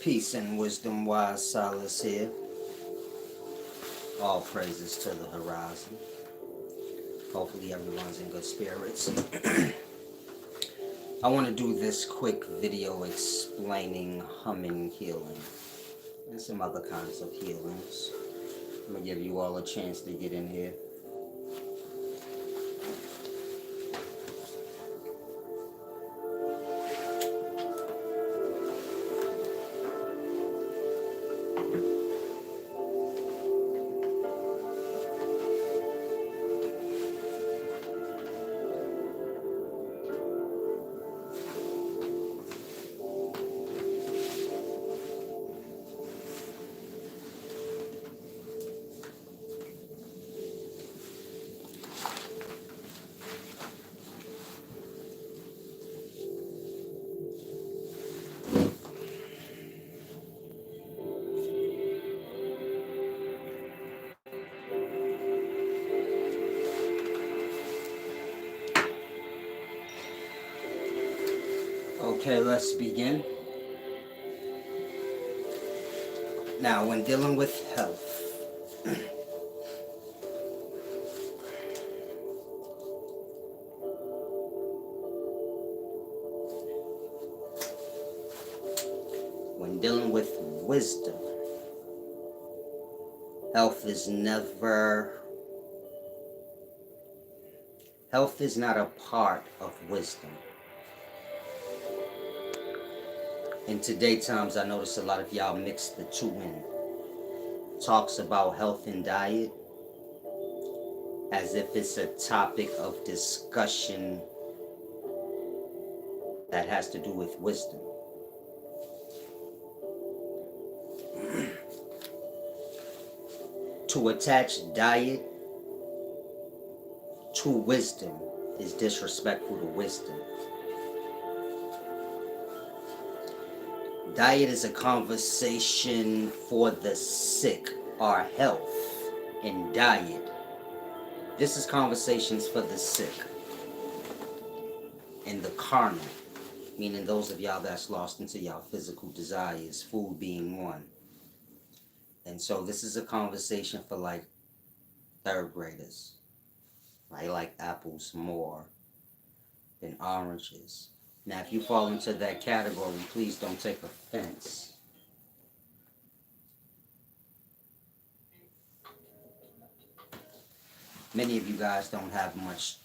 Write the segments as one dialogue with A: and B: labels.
A: Peace and wisdom, wise solace here. All praises to the horizon. Hopefully everyone's in good spirits. I want to do this quick video explaining humming healing and some other kinds of healings. I'm going to give you all a chance to get in here. Okay, let's begin. Now, when dealing with health, when dealing with wisdom, health is not a part of wisdom. In today's times, I notice a lot of y'all mix the two in. Talks about health and diet as if it's a topic of discussion that has to do with wisdom. To attach diet to wisdom is disrespectful to wisdom. Diet is a conversation for the sick, our health and diet. This is conversations for the sick and the carnal, meaning those of y'all that's lost into y'all physical desires, food being one. And so this is a conversation for like third graders. I like apples more than oranges. Now, if you fall into that category, please don't take offense. Many of you guys don't have much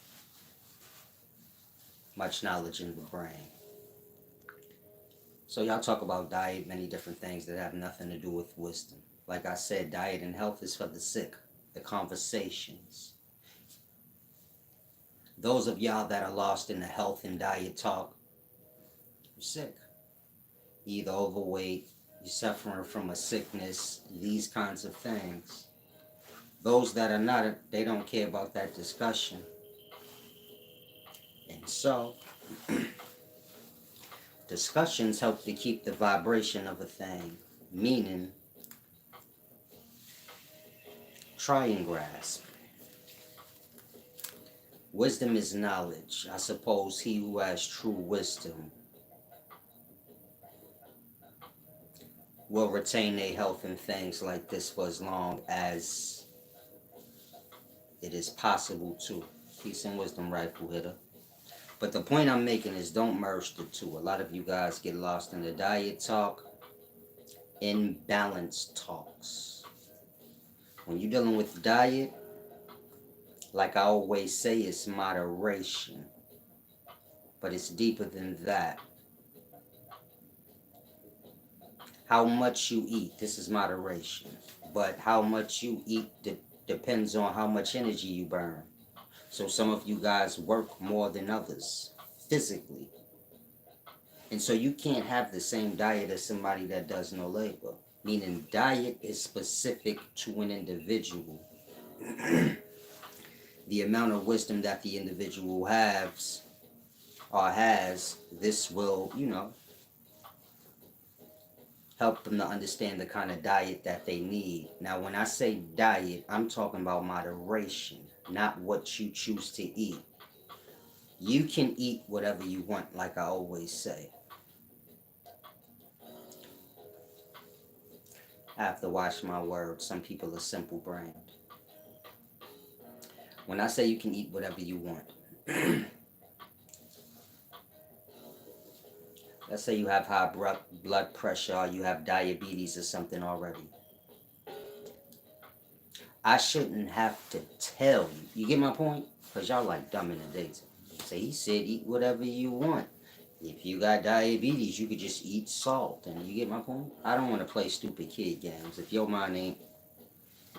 A: knowledge in the brain. So y'all talk about diet, many different things that have nothing to do with wisdom. Like I said, diet and health is for the sick, the conversations. Those of y'all that are lost in the health and diet talk, you're sick. You're either overweight, you're suffering from a sickness, these kinds of things. Those that are not, they don't care about that discussion. And so, discussions help to keep the vibration of a thing, meaning, try and grasp. Wisdom is knowledge. I suppose he who has true wisdom will retain their health and things like this for as long as it is possible to. Peace and wisdom, rightful hitter. But the point I'm making is don't merge the two. A lot of you guys get lost in the diet talk, imbalanced talks. When you're dealing with diet, like I always say, it's moderation. But it's deeper than that. How much you eat, this is moderation. But how much you eat depends on how much energy you burn. So some of you guys work more than others, physically. And so you can't have the same diet as somebody that does no labor. Meaning diet is specific to an individual. The amount of wisdom that the individual has, this will, help them to understand the kind of diet that they need. Now, when I say diet, I'm talking about moderation, not what you choose to eat. You can eat whatever you want, like I always say. I have to watch my words. Some people are simple brained. When I say you can eat whatever you want, let's say you have high blood pressure or you have diabetes or something already. I shouldn't have to tell you. You get my point? Because y'all like dumb in the daytime. Say he said eat whatever you want. If you got diabetes, you could just eat salt. And you get my point? I don't want to play stupid kid games. If your mind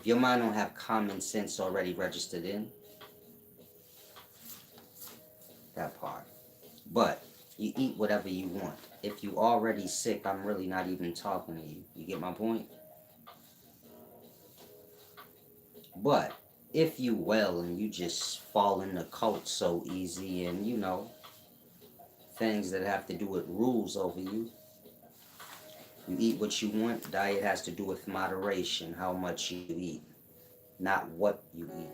A: don't have common sense already registered in, that part. But you eat whatever you want. If you already sick, I'm really not even talking to you. You get my point? But if you well and you just fall in the cult so easy and things that have to do with rules over you, you eat what you want. Diet has to do with moderation, how much you eat, not what you eat.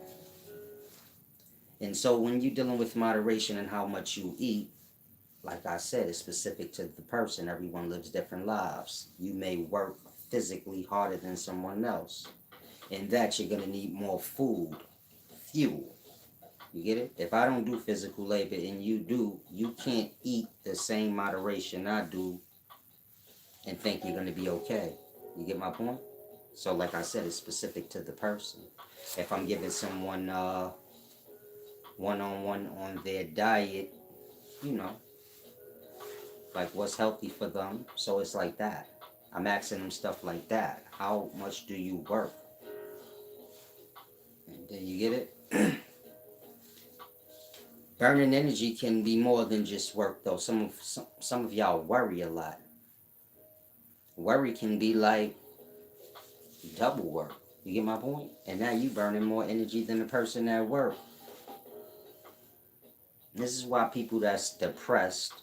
A: And so when you're dealing with moderation and how much you eat, like I said, it's specific to the person. Everyone lives different lives. You may work physically harder than someone else. In that, you're going to need more food, fuel. You get it? If I don't do physical labor and you do, you can't eat the same moderation I do and think you're going to be okay. You get my point? So like I said, it's specific to the person. If I'm giving someone one-on-one on their diet, you know, like what's healthy for them. So it's like that. I'm asking them stuff like that. How much do you work? And then you get it? Burning energy can be more than just work though. Some of y'all worry a lot. Worry can be like double work. You get my point? And now you burning more energy than the person at work. This is why people that's depressed,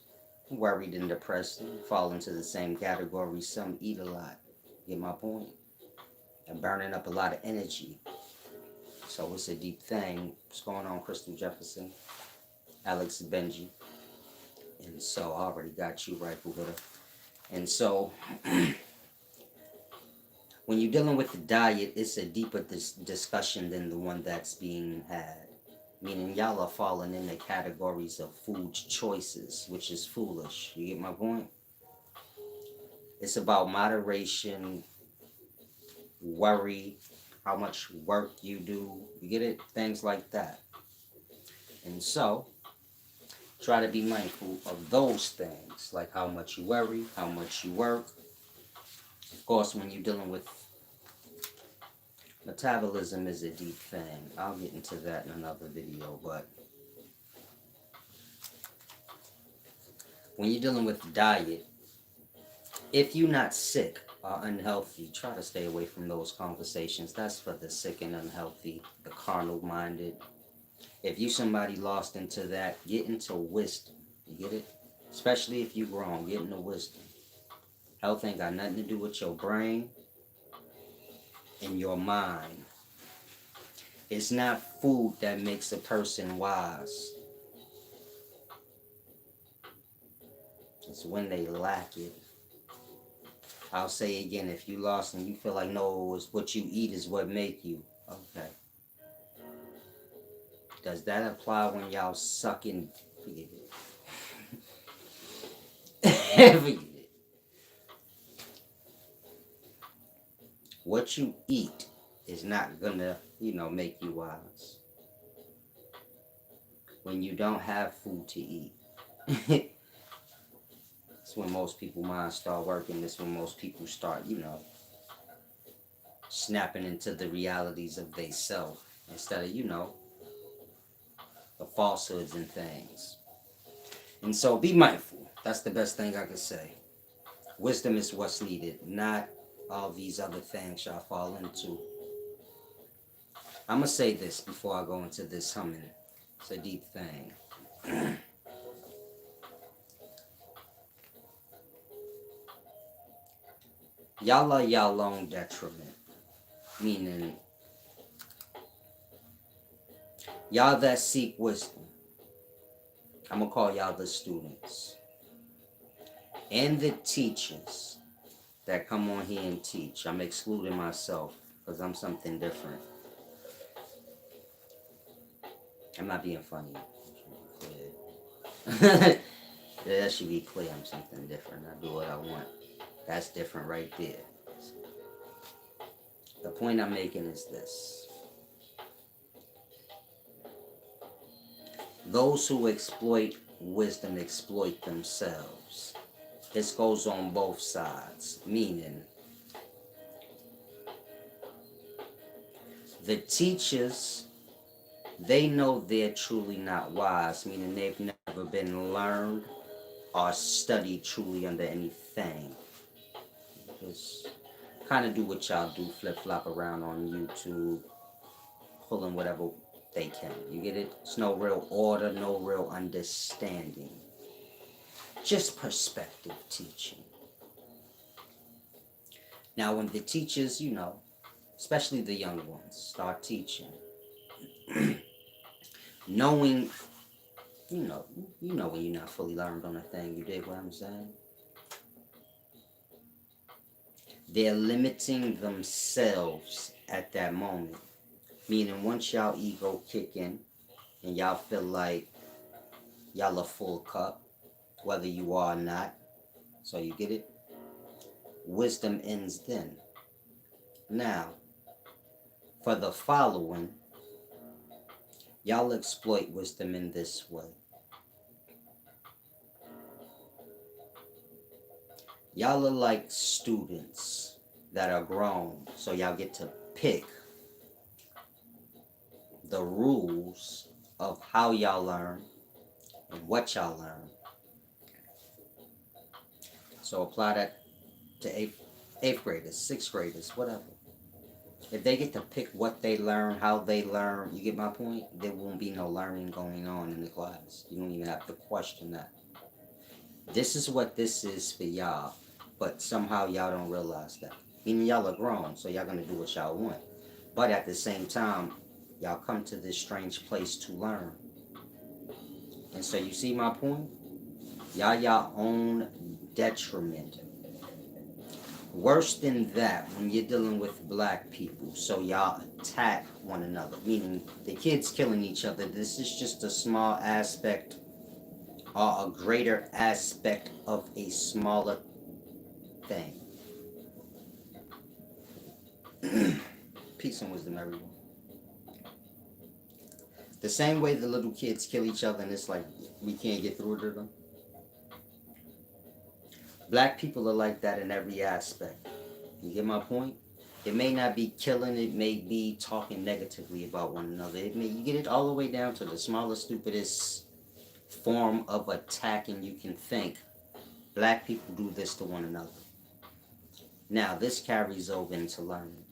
A: worried and depressed, fall into the same category. Some eat a lot. You get my point? And burning up a lot of energy. So it's a deep thing. What's going on, Crystal Jefferson? Alex Benji. And so I already got you right, Buddha. And so when you're dealing with the diet, it's a deeper discussion than the one that's being had. Meaning y'all are falling in the categories of food choices, which is foolish. You get my point? It's about moderation, worry, how much work you do. You get it? Things like that. And so try to be mindful of those things, like how much you worry, how much you work. Of course, when you're dealing with metabolism is a deep thing. I'll get into that in another video, but when you're dealing with diet, if you're not sick or unhealthy, try to stay away from those conversations. That's for the sick and unhealthy, the carnal-minded. If you somebody lost into that, get into wisdom. You get it? Especially if you're grown, get into wisdom. Health ain't got nothing to do with your brain and your mind. It's not food that makes a person wise. It's when they lack it. I'll say again, if you lost and you feel like no, it's what you eat is what make you. Okay. Does that apply when y'all sucking? Forget it. Forget it. What you eat is not gonna, make you wise. When you don't have food to eat. It's when most people's minds start working. It's when most people start, snapping into the realities of they self instead of, the falsehoods and things. And so be mindful. That's the best thing I can say. Wisdom is what's needed, not all these other things y'all fall into. I'm going to say this before I go into this humming. It's a deep thing. Y'all are y'all own detriment. Meaning, y'all that seek wisdom, I'm going to call y'all the students and the teachers. that come on here and teach. I'm excluding myself because I'm something different. I'm not being funny. Yeah, that should be clear. I'm something different. I do what I want. That's different right there. The point I'm making is this. Those who exploit wisdom exploit themselves. This goes on both sides, meaning the teachers, they know they're truly not wise, meaning they've never been learned or studied truly under anything. Just kind of do what y'all do, flip flop around on YouTube, pulling whatever they can. You get it? It's no real order, no real understanding. Just perspective teaching. Now, when the teachers, especially the young ones, start teaching, knowing, you know when you're not fully learned on a thing. You dig what I'm saying? They're limiting themselves at that moment. Meaning, once y'all ego kick in and y'all feel like y'all a full cup, whether you are or not, so you get it? Wisdom ends then. Now, for the following, y'all exploit wisdom in this way. Y'all are like students that are grown, so y'all get to pick the rules of how y'all learn and what y'all learn. So apply that to eighth graders, sixth graders, whatever. If they get to pick what they learn, how they learn, you get my point? There won't be no learning going on in the class. You don't even have to question that. This is what this is for y'all, but somehow y'all don't realize that. Meaning y'all are grown, so y'all gonna do what y'all want. But at the same time, y'all come to this strange place to learn. And so you see my point? Y'all own detriment. Worse than that, when you're dealing with black people, so y'all attack one another, meaning the kids killing each other. This is just a small aspect or a greater aspect of a smaller thing. Peace and wisdom, everyone. The same way the little kids kill each other and it's like we can't get through to them. Black people are like that in every aspect. You get my point? It may not be killing, it may be talking negatively about one another. You get it all the way down to the smallest, stupidest form of attacking you can think. Black people do this to one another. Now, this carries over into learning.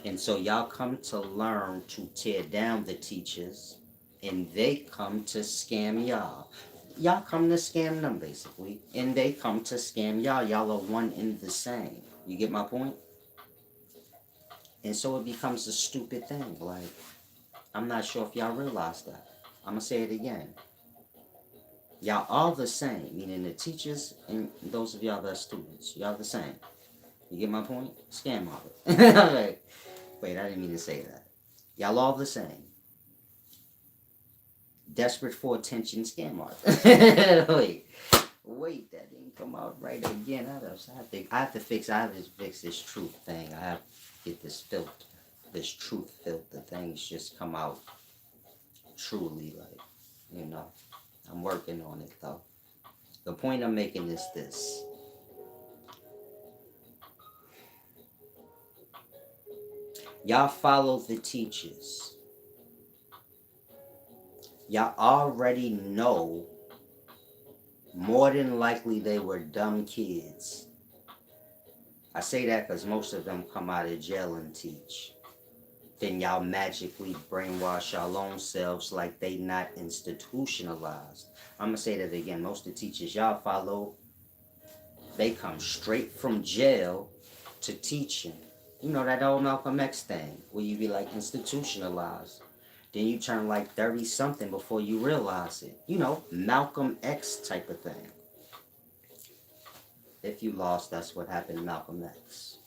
A: And so y'all come to learn to tear down the teachers, and they come to scam y'all. Y'all come to scam them, basically, and they come to scam y'all. Y'all are one and the same. You get my point? And so it becomes a stupid thing. Like, I'm not sure if y'all realize that. I'm going to say it again. Y'all all the same, meaning the teachers and those of y'all that are students. Y'all the same. You get my point? Scam all of it. Wait, I didn't mean to say that. Y'all all the same. Desperate for attention, scam artist. Wait, that didn't come out right again. I have to fix this truth thing. I have to get this truth filter. Things just come out truly, I'm working on it though. The point I'm making is this. Y'all follow the teachers. Y'all already know more than likely they were dumb kids. I say that because most of them come out of jail and teach. Then y'all magically brainwash y'all own selves like they not institutionalized. I'm going to say that again. Most of the teachers y'all follow, they come straight from jail to teaching. You know that old Malcolm X thing where you be like institutionalized. Then you turn like 30 something before you realize it. Malcolm X type of thing. If you lost, that's what happened to Malcolm X.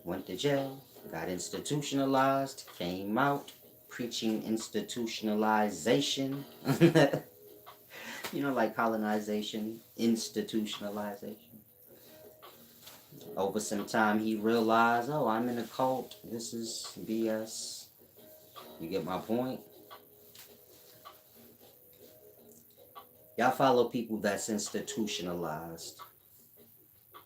A: Went to jail, got institutionalized, came out, preaching institutionalization. Like colonization, institutionalization. Over some time, he realized, oh, I'm in a cult. This is BS. You get my point? Y'all follow people that's institutionalized.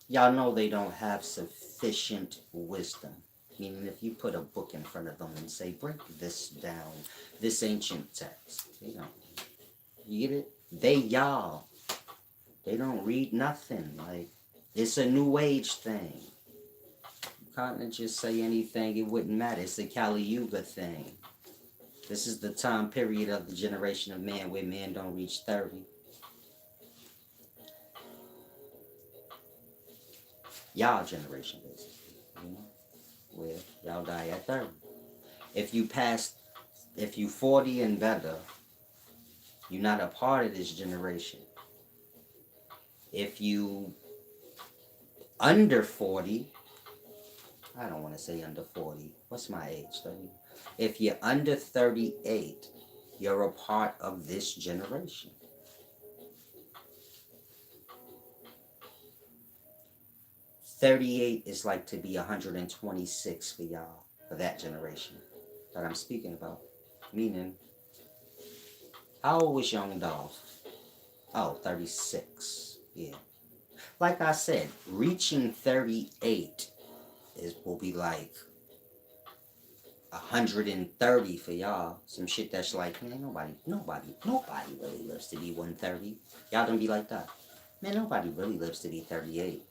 A: Y'all know they don't have sufficient wisdom. Meaning, if you put a book in front of them and say, break this down, this ancient text, you get it? Y'all. They don't read nothing. Like, it's a new age thing. You can't just say anything, it wouldn't matter. It's a Kali Yuga thing. This is the time period of the generation of man where men don't reach 30. Y'all generation, basically. Where y'all die at 30. If you 40 and better, you're not a part of this generation. If you under 40, I don't want to say under 40. What's my age? 30. If you're under 38, you're a part of this generation. "38 is like to be 126 for y'all, for that generation that I'm speaking about. Meaning, how old was Young Dolph? Oh, 36. Yeah. Like I said, reaching 38 will be like 130 for y'all. Some shit that's like, man, nobody really lives to be 130. Y'all don't be like that. Man, nobody really lives to be 38.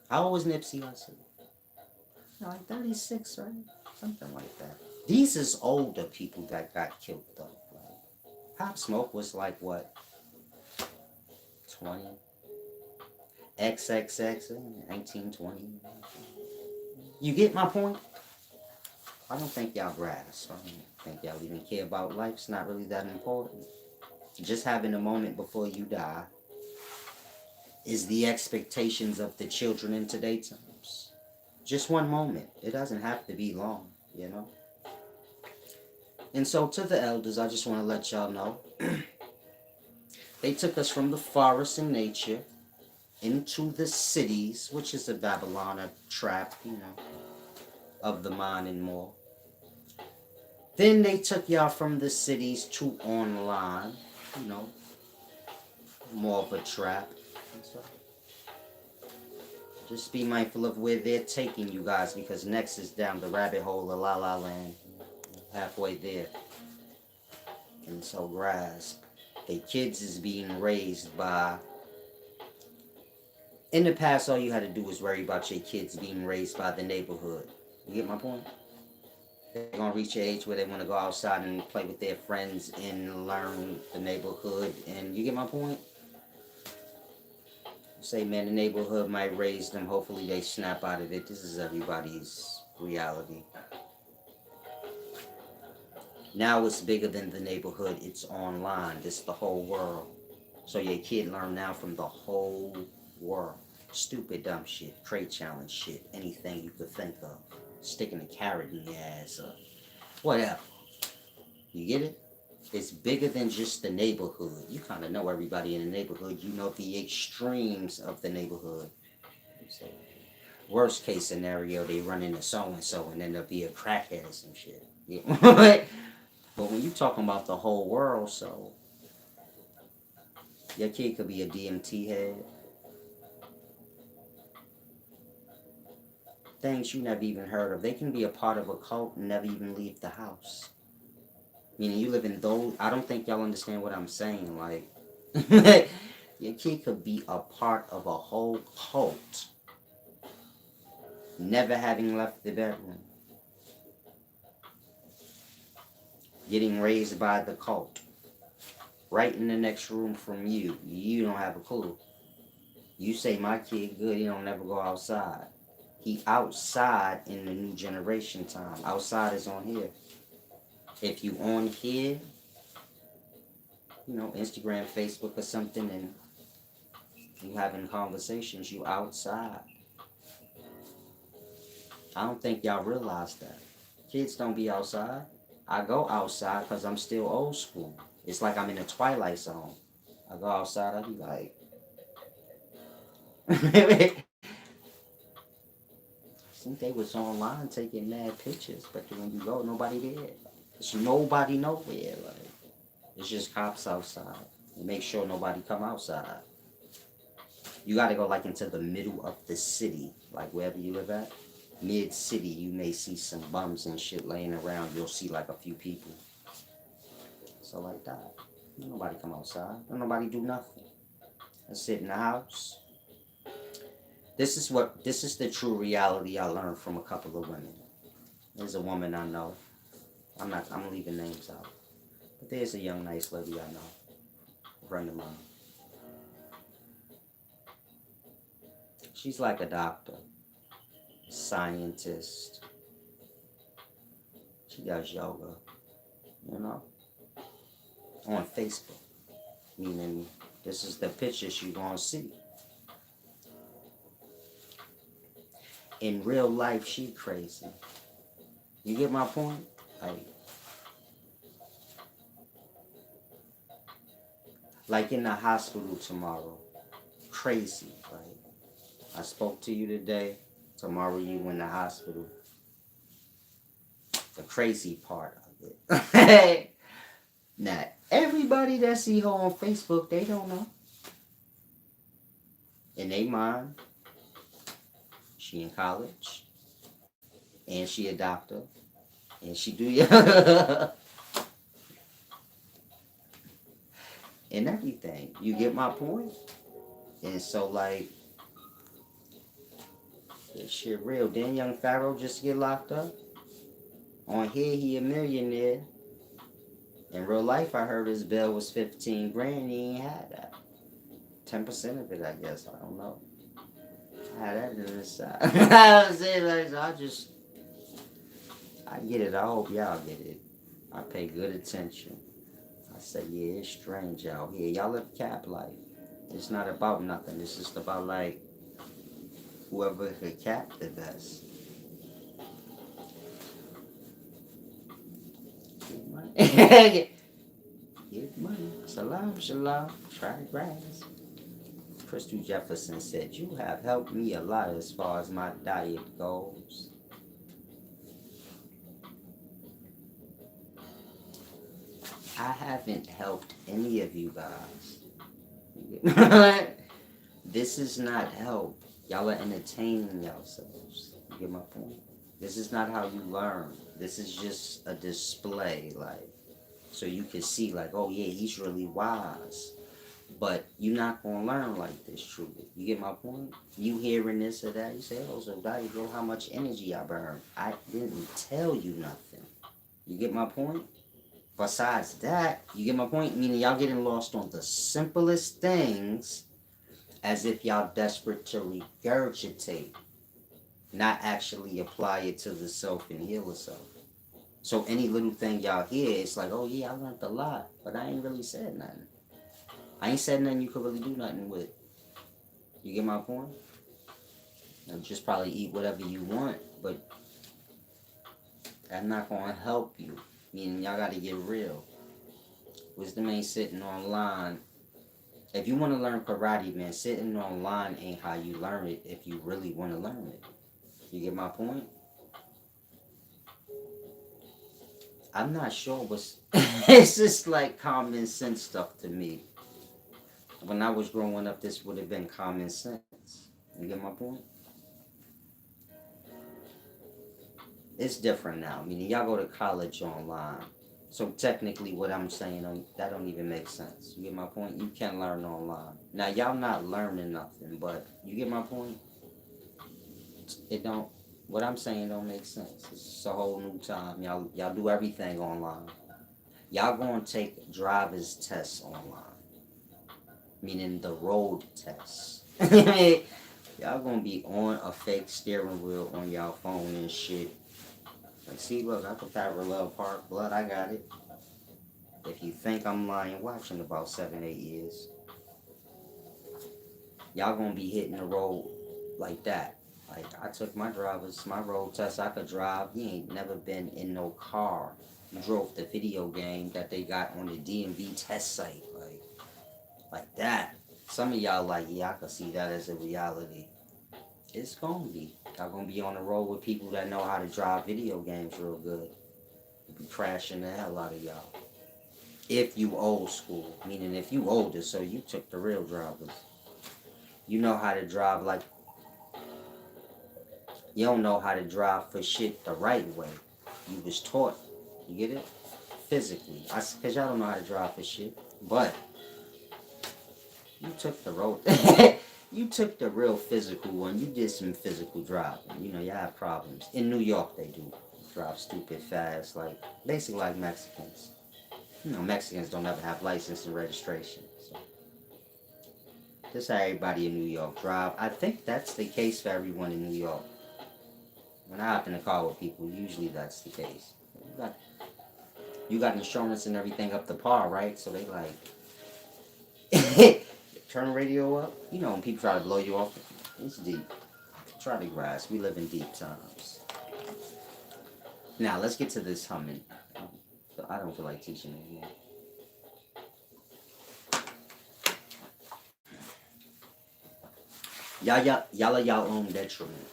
A: How old was Nipsey Hussle? Like 36, right? Something like that. These is older people that got killed though. Like, Pop Smoke was like what? 20? XXX, 1920. You get my point? I don't think y'all grasp. I don't think y'all even care about life. It's not really that important. Just having a moment before you die is the expectations of the children in today's times. Just one moment. It doesn't have to be long, And so to the elders, I just want to let y'all know, they took us from the forest and nature into the cities, which is a Babylon, a trap, of the mind and more. Then they took y'all from the cities to online, more of a trap. So just be mindful of where they're taking you guys, because next is down the rabbit hole of La La Land, halfway there. And so grasp, the kids is being raised by. In the past, all you had to do was worry about your kids being raised by the neighborhood. You get my point? They're gonna reach an age where they want to go outside and play with their friends and learn the neighborhood. And you get my point? Say, man, the neighborhood might raise them. Hopefully, they snap out of it. This is everybody's reality. Now it's bigger than the neighborhood. It's online. It's the whole world. So your kid learn now from the whole world. Stupid, dumb shit, crate challenge shit, anything you could think of. Sticking a carrot in your ass or whatever. You get it? It's bigger than just the neighborhood. You kind of know everybody in the neighborhood. You know the extremes of the neighborhood. So, worst case scenario, they run into so-and-so and then there'll be a crackhead or some shit. Yeah. But when you talking about the whole world, so your kid could be a DMT head. Things you never even heard of. They can be a part of a cult and never even leave the house. Meaning you live in those. I don't think y'all understand what I'm saying. Like, your kid could be a part of a whole cult, never having left the bedroom, getting raised by the cult, right in the next room from you. You don't have a clue. You say my kid good. He don't never go outside. He outside in the new generation time. Outside is on here. If you on here, Instagram, Facebook or something, and You having conversations, you outside. I don't think y'all realize that. Kids don't be outside. I go outside because I'm still old school. It's like I'm in a twilight zone. I go outside, I be like, I think they was online taking mad pictures, but then when you go, nobody there. There's nobody nowhere. Like, it's just cops outside. Make sure nobody come outside. You gotta go like into the middle of the city, like wherever you live at. Mid city, you may see some bums and shit laying around. You'll see like a few people. So like that. Nobody come outside. Don't nobody do nothing. I sit in the house. This is the true reality I learned from a couple of women. There's a woman I know. I'm leaving names out. But there's a young nice lady I know. A friend of mine. She's like a doctor, scientist. She does yoga, you know, on Facebook. Meaning this is the pictures you gonna see. In real life, she crazy. You get my point? Like in the hospital tomorrow. Crazy. Like I spoke to you today. Tomorrow you in the hospital. The crazy part of it. Now everybody that see her on Facebook, they don't know. In they mind, she in college, and she a doctor, and she do and everything. You get my point? And so like this shit real. Then young Pharaoh just get locked up. On here he a millionaire. In real life I heard his bill was 15 grand, he ain't had that. 10% of it I guess, I don't know. I had that in the side. I was saying like I get it, I hope y'all get it. I pay good attention. I say, yeah, it's strange out here. Y'all live cap life. It's not about nothing. It's just about like whoever could cap the best. Get money. Get money. Shalom, shalom. Try grass. Crystal Jefferson said, you have helped me a lot as far as my diet goes. I haven't helped any of you guys. This is not help. Y'all are entertaining yourselves. You get my point? This is not how you learn. This is just a display, like, so you can see, like, oh yeah, he's really wise. But you're not gonna learn like this, truly. You get my point? You hearing this or that, you say, oh, so there you go, how much energy I burn. I didn't tell you nothing. You get my point? Besides that, you get my point? Meaning y'all getting lost on the simplest things as if y'all desperate to regurgitate, not actually apply it to the self and heal the self. So any little thing y'all hear, it's like, oh yeah, I learned a lot, but I ain't really said nothing. I ain't said nothing you could really do nothing with. You get my point? And just probably eat whatever you want, but that's not gonna help you. Meaning y'all gotta get real. Wisdom ain't sitting online. If you want to learn karate, man, sitting online ain't how you learn it if you really want to learn it. You get my point? I'm not sure what's... It's just like common sense stuff to me. When I was growing up, this would have been common sense. You get my point? It's different now. Meaning y'all go to college online. So technically what I'm saying, that don't even make sense. You get my point? You can learn online. Now y'all not learning nothing, but you get my point? It don't... What I'm saying don't make sense. It's a whole new time. Y'all do everything online. Y'all gonna take driver's tests online. Meaning the road tests. Y'all gonna be on a fake steering wheel on y'all phone and shit. Like, see, look, I can parallel park. Blood, I got it. If you think I'm lying, watch in about 7, 8 years. Y'all gonna be hitting the road like that. Like I took my road test. I could drive. You ain't never been in no car. You drove the video game that they got on the DMV test site, like that. Some of y'all like, yeah, I could see that as a reality. It's gonna be. Y'all gonna be on the road with people that know how to drive video games real good. You be crashing the hell out of y'all. If you old school, meaning if you older, so you took the real drivers. You know how to drive like you don't know how to drive for shit the right way. You was taught. You get it? Physically. Cause y'all don't know how to drive for shit. But you took the road. You took the real physical one. You did some physical driving. You know, y'all have problems. In New York, they do. Drive stupid fast, like basically like Mexicans. You know, Mexicans don't ever have license and registration. So this how everybody in New York drive. I think that's the case for everyone in New York. When I hop in the car with people, usually that's the case. You got insurance and everything up to par, right? So they like turn the radio up. You know when people try to blow you off, it's deep. Try to grasp. We live in deep times. Now let's get to this humming. I don't feel like teaching anymore. Y'all are y'all own detriment.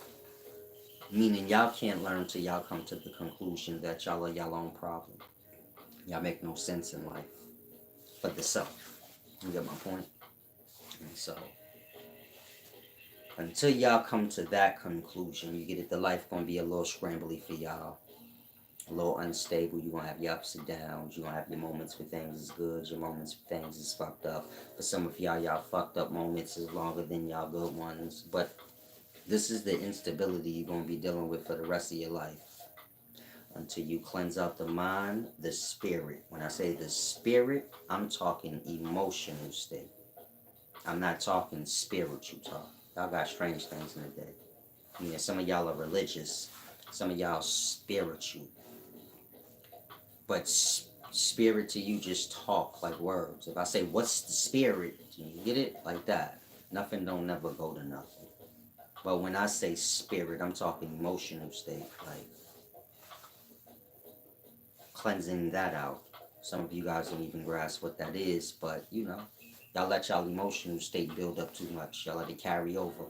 A: Meaning y'all can't learn till y'all come to the conclusion that y'all are y'all own problem. Y'all make no sense in life for the self. You get my point? And so until y'all come to that conclusion, you get it, the life gonna be a little scrambly for y'all. A little unstable. You're gonna have your ups and downs. You're gonna have your moments where things is good, your moments where things is fucked up. For some of y'all fucked up moments is longer than y'all good ones. But this is the instability you're gonna be dealing with for the rest of your life. Until you cleanse out the mind, the spirit. When I say the spirit, I'm talking emotional state. I'm not talking spiritual talk. Y'all got strange things in the day. I mean, some of y'all are religious, some of y'all spiritual. But spirit to you just talk like words. If I say, what's the spirit? You get it? Like that. Nothing don't never go to nothing. But when I say spirit, I'm talking emotional state. Like cleansing that out. Some of you guys don't even grasp what that is, but you know, y'all let y'all emotional state build up too much. Y'all let it carry over.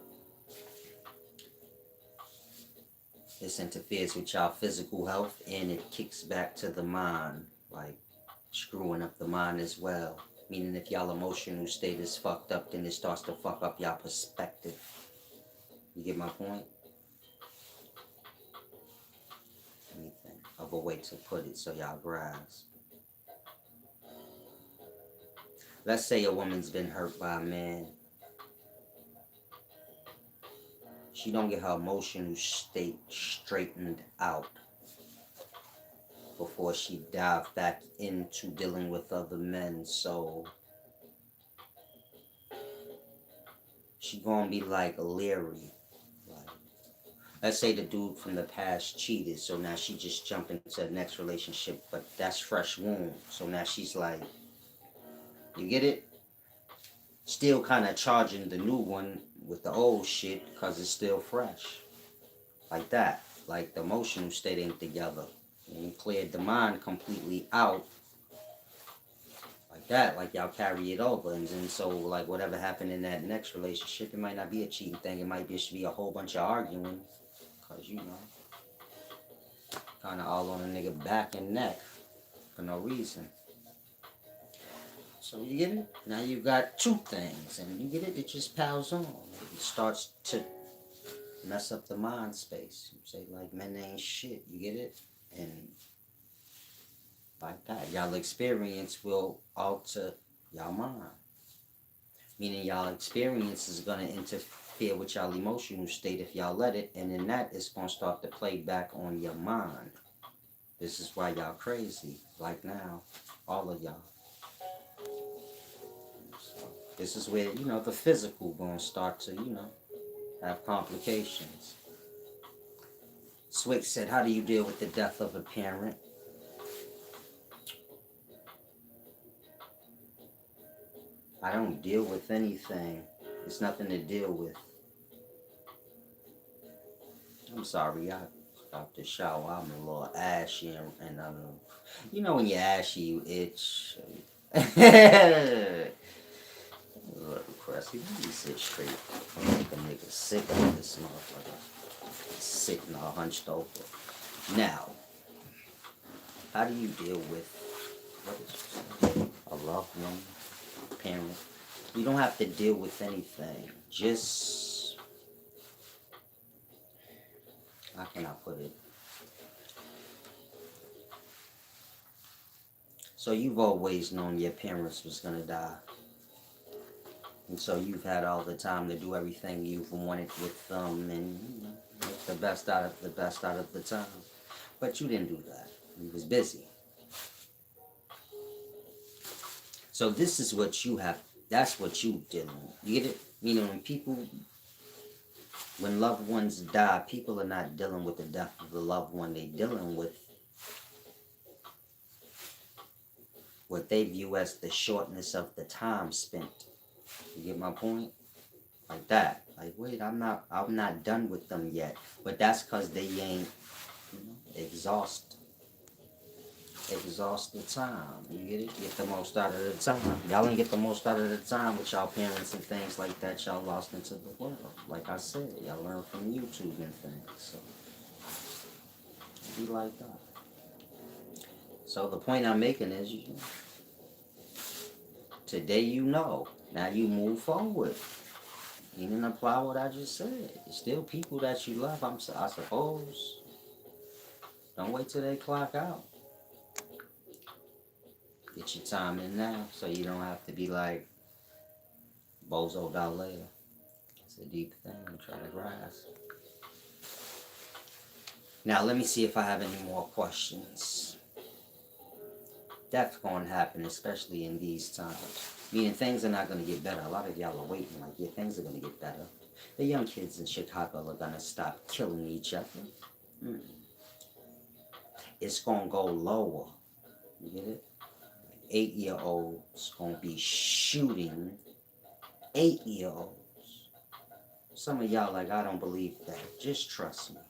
A: This interferes with y'all physical health and it kicks back to the mind, like screwing up the mind as well. Meaning if y'all emotional state is fucked up, then it starts to fuck up y'all perspective. You get my point? Anything of a way to put it so y'all grasp. Let's say a woman's been hurt by a man. She don't get her emotional state straightened out before she dive back into dealing with other men. So she gonna be like leery. Like, let's say the dude from the past cheated, so now she just jumped into the next relationship, but that's fresh wound. So now she's like, you get it? Still kind of charging the new one with the old shit because it's still fresh. Like that. Like the emotional state ain't together. And you cleared the mind completely out like that, like y'all carry it over, and then so like whatever happened in that next relationship, it might not be a cheating thing. It might just be a whole bunch of arguing, cause you know, kind of all on a nigga back and neck for no reason. So you get it? Now you got two things, and you get it. It just piles on. It starts to mess up the mind space. You say like men ain't shit. You get it? And like that, y'all experience will alter y'all mind. Meaning y'all experience is gonna interfere with y'all emotional state if y'all let it, and in that it's gonna start to play back on your mind. This is why y'all crazy. Like now, all of y'all. So this is where you know the physical gonna start to have complications. Swick said, "How do you deal with the death of a parent?" I don't deal with anything It's nothing to deal with. I'm sorry, I got the shower. I'm a little ashy and you know when you're ashy, you itch. A little crusty. Let me sit straight. I'm make a nigga sick of this motherfucker. Sitting all hunched over. Now, how do you deal with what is a loved one, parent? You don't have to deal with anything. Just how can I put it? So you've always known your parents was gonna die. And so you've had all the time to do everything you've wanted with them and make the best out of the time. But you didn't do that. You was busy. So this is what you have. That's what you dealing with. You get it? You know, when loved ones die, people are not dealing with the death of the loved one. They dealing with what they view as the shortness of the time spent. You get my point? Like that. Like, wait, I'm not done with them yet. But that's because they ain't exhaust the time. You get it? Get the most out of the time. Y'all ain't get the most out of the time with y'all parents and things like that. Y'all lost into the world. Like I said, y'all learn from YouTube and things. So be like that. So the point I'm making is, today you know. Now you move forward. You didn't apply what I just said. It's still people that you love. I suppose. Don't wait till they clock out. Get your time in now, so you don't have to be like bozoed out later. It's a deep thing. Try to grasp. Now let me see if I have any more questions. That's going to happen, especially in these times. Meaning things are not going to get better. A lot of y'all are waiting like, yeah, things are going to get better. The young kids in Chicago are going to stop killing each other. It's going to go lower. You get it? 8-year-olds going to be shooting 8-year-olds. Some of y'all like, I don't believe that. Just trust me.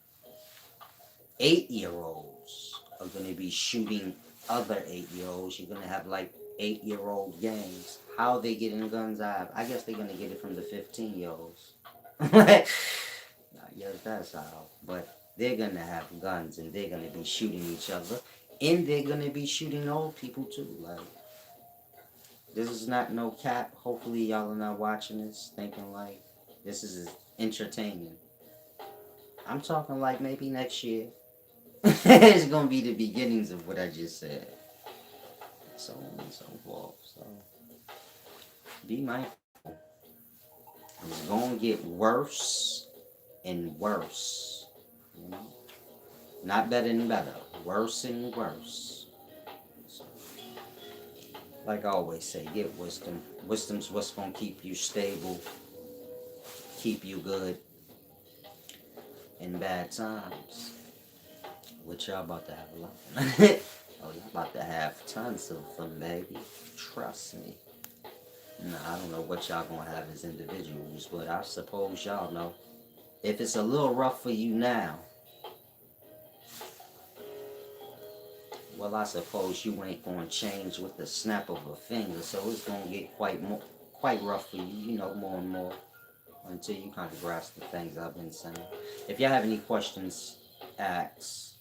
A: 8-year-olds are going to be shooting other 8-year-olds. You're going to have like 8-year-old gangs. How they getting guns? I guess they're going to get it from the 15-year-olds. Yes, that's how. But they're going to have guns and they're going to be shooting each other. And they're going to be shooting old people too. Like, this is not no cap. Hopefully y'all are not watching this thinking like this is entertaining. I'm talking like maybe next year. It's going to be the beginnings of what I just said. So on and so forth. So be mindful. It's going to get worse and worse. You know? Not better and better. Worse and worse. So, like I always say, get wisdom. Wisdom's what's going to keep you stable, keep you good in bad times. Which y'all about to have a lot. Oh, y'all about to have tons of them, baby. Trust me. Nah, I don't know what y'all gonna have as individuals, but I suppose y'all know. If it's a little rough for you now, well, I suppose you ain't gonna change with the snap of a finger, so it's gonna get quite rough for you, you know, more and more, until you kind of grasp the things I've been saying. If y'all have any questions, ask.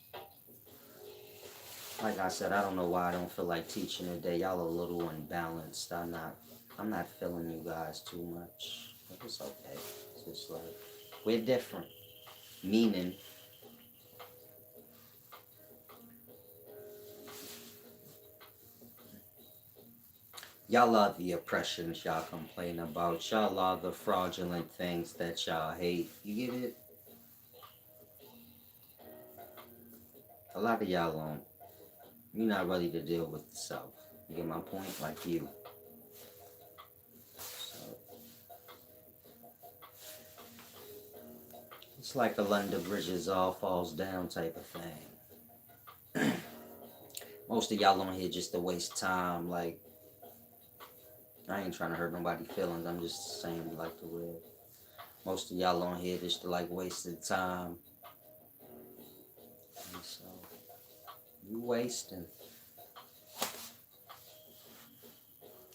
A: Like I said, I don't know why I don't feel like teaching today. Y'all are a little unbalanced. I'm not feeling you guys too much. But it's okay. It's just like, we're different. Meaning, y'all are the oppressions y'all complain about. Y'all are the fraudulent things that y'all hate. You get it? A lot of y'all don't. You're not ready to deal with the self. You get my point? Like you. So, it's like a London Bridges all falls down type of thing. Most of y'all on here just to waste time. Like, I ain't trying to hurt nobody's feelings. I'm just saying like the way most of y'all on here just to like wasted time. And so you wasting.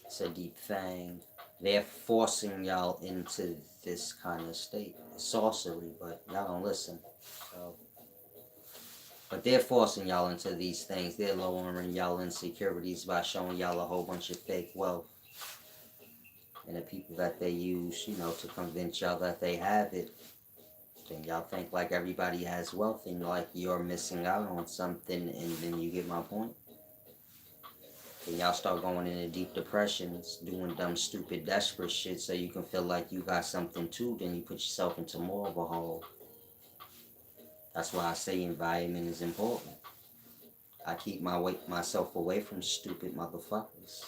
A: It's a deep thing. They're forcing y'all into this kind of state. Sorcery, but y'all don't listen. So, but they're forcing y'all into these things. They're lowering y'all insecurities by showing y'all a whole bunch of fake wealth. And the people that they use, to convince y'all that they have it, then y'all think like everybody has wealth and like you're missing out on something, and then you get my point. Then y'all start going into deep depressions, doing dumb, stupid, desperate shit so you can feel like you got something too, then you put yourself into more of a hole. That's why I say environment is important. I keep myself away from stupid motherfuckers.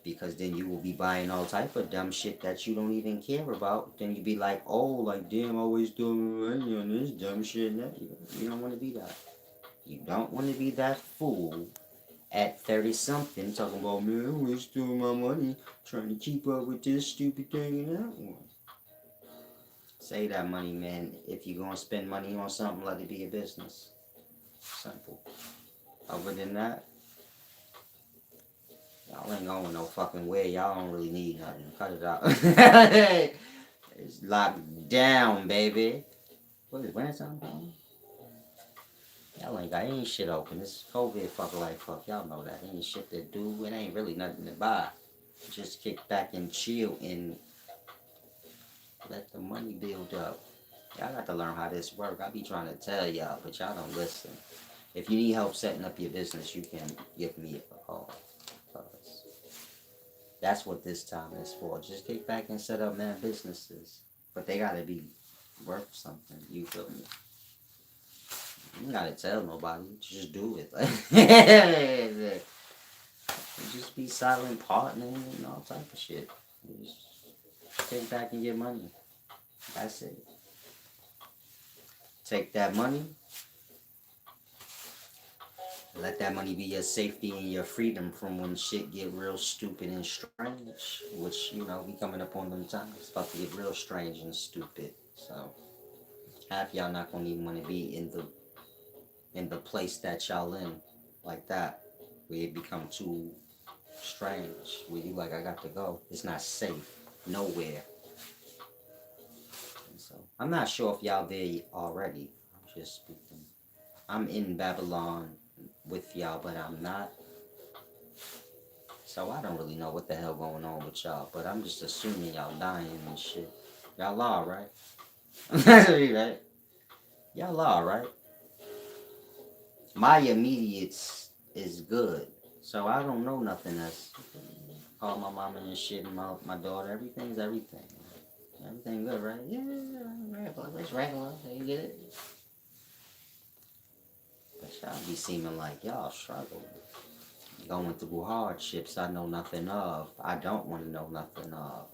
A: Because then you will be buying all type of dumb shit that you don't even care about. Then you be like, oh, like damn, I always doing money on this dumb shit. You don't want to be that. You don't want to be that fool at 30 something talking about, man, I'm wasting my money trying to keep up with this stupid thing and that one. Save that money, man. If you're going to spend money on something, let it be a business. Simple. Other than that, y'all ain't going no fucking where. Y'all don't really need nothing. Cut it out. It's locked down, baby. What is winter time coming? Y'all ain't shit open. This COVID fuck like fuck. Y'all know that. Ain't shit to do. It ain't really nothing to buy. Just kick back and chill and let the money build up. Y'all got to learn how this work. I be trying to tell y'all, but y'all don't listen. If you need help setting up your business, you can give me a call. That's what this time is for. Just kick back and set up man businesses. But they gotta be worth something. You feel me? You gotta tell nobody. Just do it. Just be silent partnering and all type of shit. Just take back and get money. That's it. Take that money. Let that money be your safety and your freedom from when shit get real stupid and strange. Which, we coming up on them times. It's about to get real strange and stupid. So half y'all not gonna even want to be in the place that y'all in like that. Where it become too strange. Where you like, I got to go. It's not safe. Nowhere. And so I'm not sure if y'all there already. I'm just speaking. I'm in Babylon with y'all, but I'm not. So I don't really know what the hell going on with y'all, but I'm just assuming y'all dying and shit. Y'all are, right? Right? Y'all are, right? My immediates is good. So I don't know nothing else. Call my mama and shit and my daughter. Everything's everything. Everything good, right? Yeah, it's regular. You get it? But y'all be seeming like y'all struggle. Going through hardships I know nothing of. I don't want to know nothing of.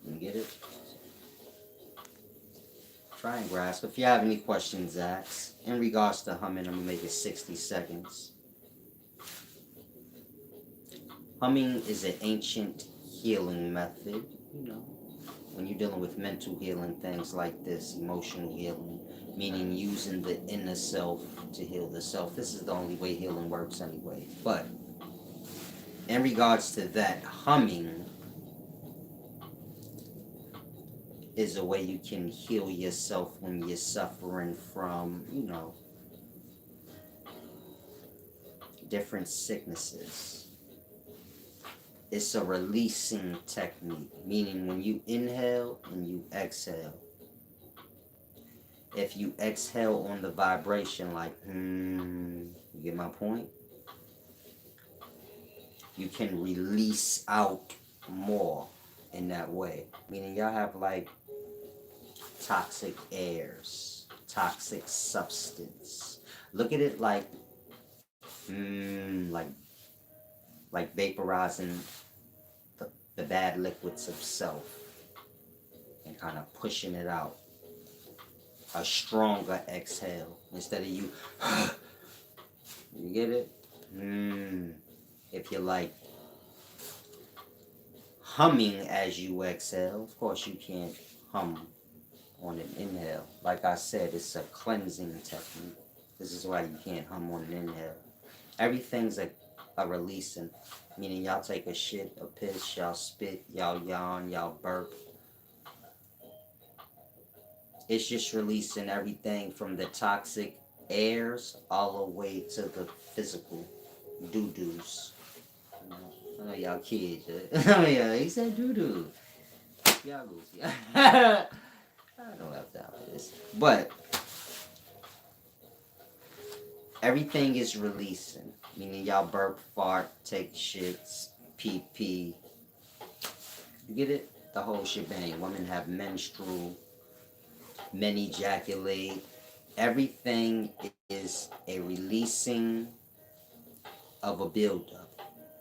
A: You get it? Try and grasp. If you have any questions, ask. In regards to humming, I'm going to make it 60 seconds. Humming is an ancient healing method, when you're dealing with mental healing, things like this, emotional healing, meaning using the inner self to heal the self. This is the only way healing works anyway. But in regards to that, humming is a way you can heal yourself when you're suffering from, different sicknesses. It's a releasing technique, meaning when you inhale and you exhale. If you exhale on the vibration like, you get my point? You can release out more in that way. Meaning y'all have like toxic airs, toxic substance. Look at it like vaporizing the bad liquids of self and kind of pushing it out. A stronger exhale instead of you. You get it? If you like humming as you exhale. Of course, you can't hum on an inhale. Like I said, it's a cleansing technique. This is why you can't hum on an inhale. Everything's a releasing, meaning y'all take a shit, a piss, y'all spit, y'all yawn, y'all burp. It's just releasing everything from the toxic airs all the way to the physical doo-doos. I know y'all kids. Oh yeah, he said doo-doo. Y'all goofy. I don't have time for this. But everything is releasing. Meaning y'all burp, fart, take shits, pee pee. You get it? The whole shebang. Women have menstrual, men ejaculate. Everything is a releasing of a buildup.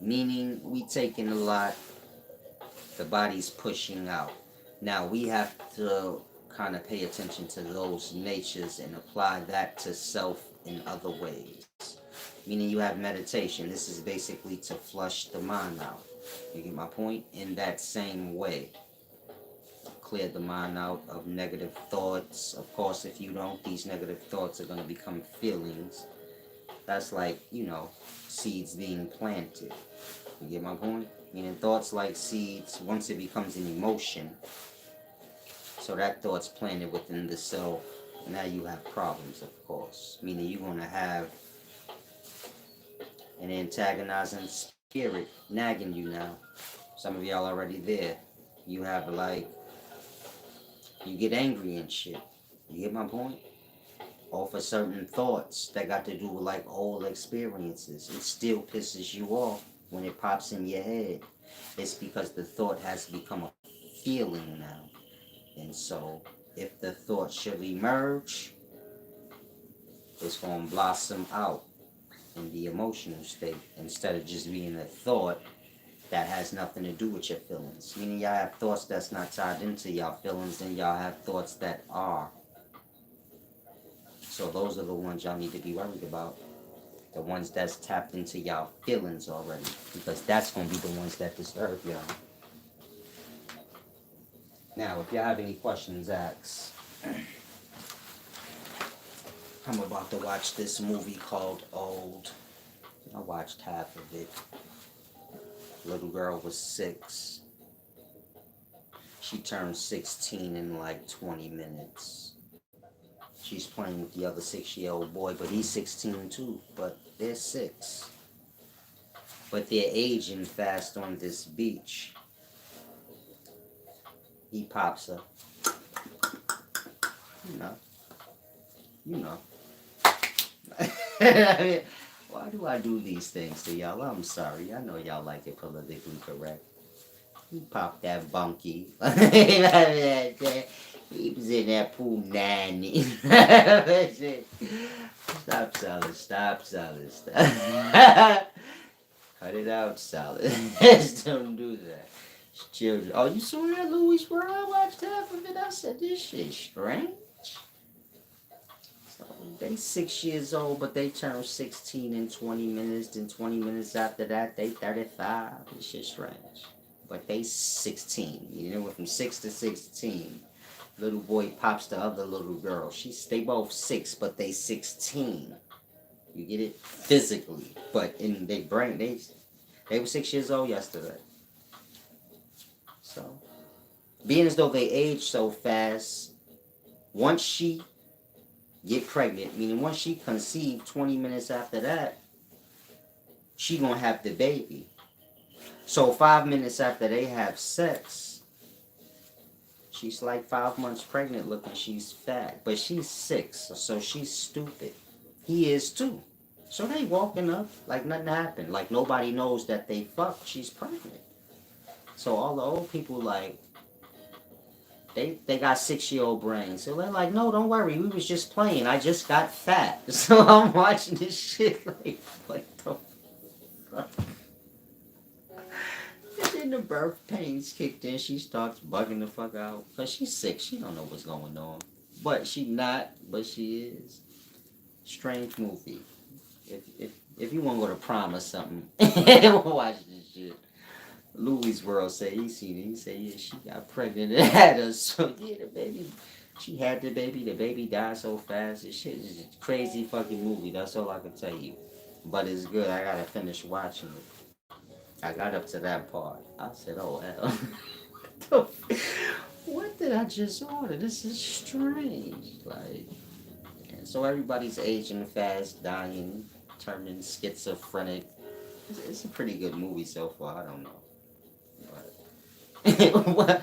A: Meaning we taking a lot, the body's pushing out. Now we have to kind of pay attention to those natures and apply that to self in other ways. Meaning you have meditation. This is basically to flush the mind out. You get my point? In that same way. Clear the mind out of negative thoughts. Of course, if you don't, these negative thoughts are going to become feelings. That's like, seeds being planted. You get my point? Meaning thoughts like seeds, once it becomes an emotion, so that thought's planted within the self, now you have problems, of course. Meaning you're going to have an antagonizing spirit nagging you now. Some of y'all already there. You have you get angry and shit. You get my point? Or for certain thoughts that got to do with like old experiences. It still pisses you off when it pops in your head. It's because the thought has become a feeling now. And so if the thought should emerge, it's going to blossom out in the emotional state instead of just being a thought that has nothing to do with your feelings. Meaning y'all have thoughts that's not tied into y'all feelings, and y'all have thoughts that are. So those are the ones y'all need to be worried about. The ones that's tapped into y'all feelings already. Because that's going to be the ones that disturb y'all. Now, if y'all have any questions, ask. I'm about to watch this movie called Old. I watched half of it. Little girl was 6. She turned 16 in like 20 minutes. She's playing with the other 6-year-old boy, but he's 16 too, but they're 6. But they're aging fast on this beach. He pops her. You know. Why do I do these things to y'all? I'm sorry. I know y'all like it politically correct. He popped that bunkie. He was in that pool 90. Stop, Solid. Stop, Solid. Stop. Cut it out, Solid. Just don't do that. It's children. Oh, you saw that Louis World? I watched half of it. I said, this shit's strange. So they 6 years old, but they turn 16 in 20 minutes. Then 20 minutes after that, they 35. This shit's strange. But they 16. You know, from 6 to 16. Little boy pops the other little girl. They both 6, but they 16. You get it? Physically. But in their brain, they were 6 years old yesterday. So, being as though they age so fast, once she get pregnant, meaning once she conceive 20 minutes after that, she gonna have the baby. So 5 minutes after they have sex, she's like 5 months pregnant looking, she's fat. But she's 6, so she's stupid. He is too. So they walking up like nothing happened. Like nobody knows that they fucked. She's pregnant. So all the old people like, they got 6-year-old brains. So they're like, no, don't worry. We was just playing. I just got fat. So I'm watching this shit like, what the fuck? And then the birth pains kicked in. She starts bugging the fuck out. Because she's 6. She don't know what's going on. But she not. But she is. Strange movie. If you want to go to prom or something, watch this shit. Louis World said he seen it. He said, yeah, she got pregnant and had us. So yeah, the baby, she had the baby. The baby died so fast. This shit is a crazy fucking movie. That's all I can tell you. But it's good. I gotta finish watching it. I got up to that part. I said, oh hell. What did I just order? This is strange. Like, and so everybody's aging fast, dying, turning schizophrenic. It's a pretty good movie so far. I don't know. But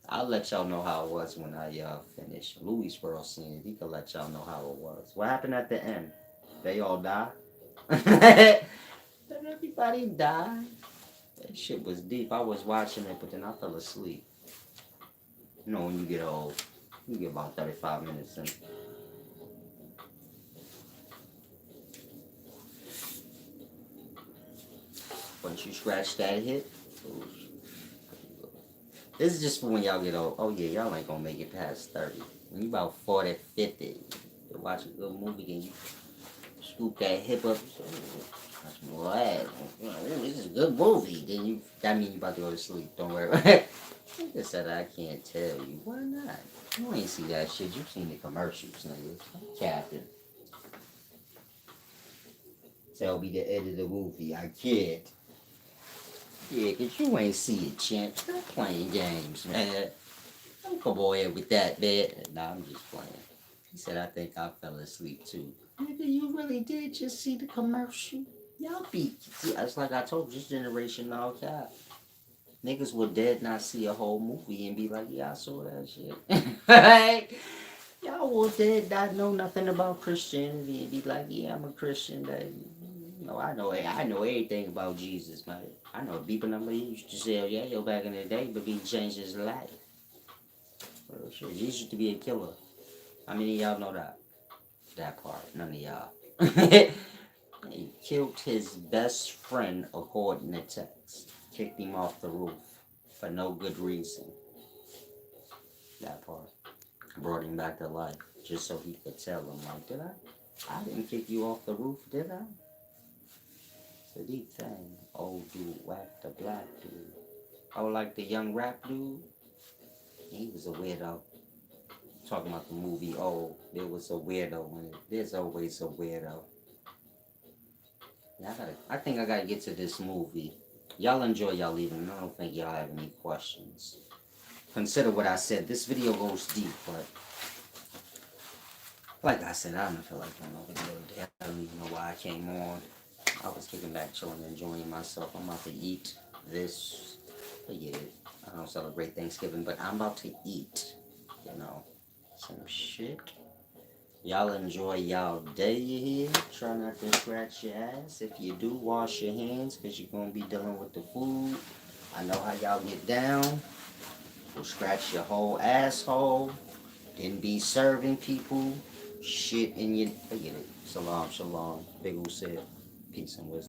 A: I'll let y'all know how it was when I finish. Louis World seen it. He can let y'all know how it was. What happened at the end? They all die? Did everybody die? That shit was deep. I was watching it, but then I fell asleep. You know, when you get old, you get about 35 minutes in. Once you scratch that hit, this is just for when y'all get old. Oh yeah, y'all ain't gonna make it past 30. When you about 40, 50, you watch a good movie and you scoop that hip up. That's what? This is a good movie. Then you, that means you about to go to sleep. Don't worry about it. Nigga said I can't tell you. Why not? You ain't see that shit. You seen the commercials, nigga. Captain. Tell me the end of the movie. I can't. Yeah, cause you ain't see it, champ. Stop playing games, man. Don't come on here with that, man. Nah, I'm just playing. He said I think I fell asleep too. Nigga, you really did just see the commercial? Y'all be, it's like I told you, this generation now, cap. Niggas will dead not see a whole movie and be like, yeah, I saw that shit. Right? Y'all will dead not know nothing about Christianity and be like, yeah, I'm a Christian, baby. No, I know everything about Jesus, man. I know people number used to sell yo back in the day, but he changed his life. Well, sure, Jesus used to be a killer. How many of y'all know that? That part, none of y'all. He killed his best friend according to text. Kicked him off the roof for no good reason. That part. Brought him back to life just so he could tell him, like, did I? I didn't kick you off the roof, did I? It's a deep thing. Old dude whacked the black dude. Oh, like the young rap dude? He was a weirdo. Talking about the movie, oh, there was a weirdo in it. There's always a weirdo. Yeah, I think I gotta get to this movie. Y'all enjoy y'all leaving. I don't think y'all have any questions. Consider what I said. This video goes deep, but like I said, I don't feel like going over the other day. I don't even know why I came on. I was kicking back, chilling, enjoying myself. I'm about to eat this. Forget it. I don't celebrate Thanksgiving, but I'm about to eat, you know, some shit. Y'all enjoy y'all day, you hear? Try not to scratch your ass. If you do, wash your hands, because you're going to be dealing with the food. I know how y'all get down. Will scratch your whole asshole. Then be serving people shit in your... Forget it. Shalom, shalom. Big U said, peace and wisdom.